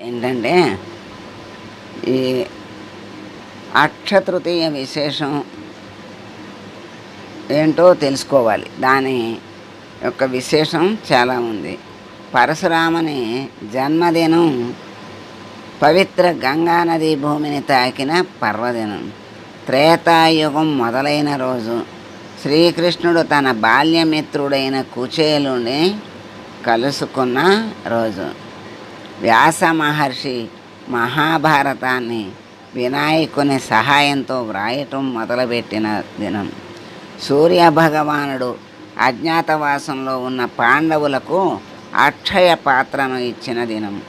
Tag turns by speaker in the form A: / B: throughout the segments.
A: ఏంటంటే ఈ అక్షతృతీయ విశేషం ఏంటో తెలుసుకోవాలి. దాని యొక్క విశేషం చాలా ఉంది. పరశురాముని జన్మదినం పవిత్ర గంగానది భూమిని తాకిన పర్వదినం. త్రేతాయుగం మొదలైన రోజు. శ్రీకృష్ణుడు తన బాల్యమిత్రుడైన కుచేలుని కలుసుకున్న రోజు. వ్యాస మహర్షి మహాభారతాన్ని వినాయకుని సహాయంతో వ్రాయటం మొదలుపెట్టిన దినం. సూర్యభగవానుడు అజ్ఞాతవాసంలో ఉన్న పాండవులకు అక్షయ పాత్రను ఇచ్చిన దినం.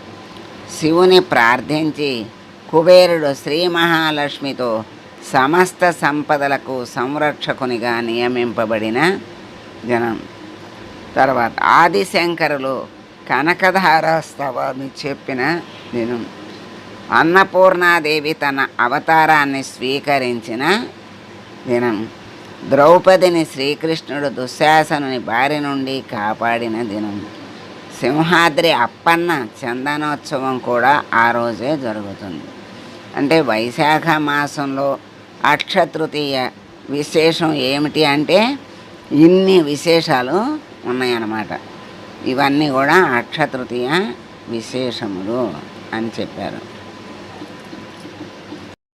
A: శివుని ప్రార్థించి కుబేరుడు శ్రీ మహాలక్ష్మితో సమస్త సంపదలకు సంరక్షకునిగా నియమింపబడిన దినం. తర్వాత ఆదిశంకరులు కనకధార స్తవాన్ని చెప్పిన దినం. అన్నపూర్ణాదేవి తన అవతారాన్ని స్వీకరించిన దినం. ద్రౌపదిని శ్రీకృష్ణుడు దుశ్శాసనుని బారి నుండి కాపాడిన దినం. సింహాద్రి అప్పన్న చందనోత్సవం కూడా ఆ రోజే జరుగుతుంది. అంటే వైశాఖ మాసంలో అక్షతృతీయ విశేషం ఏమిటి అంటే ఇన్ని విశేషాలు ఉన్నాయన్నమాట. ఇవన్నీ కూడా అక్షతృతీయ విశేషములు అని చెప్పారు.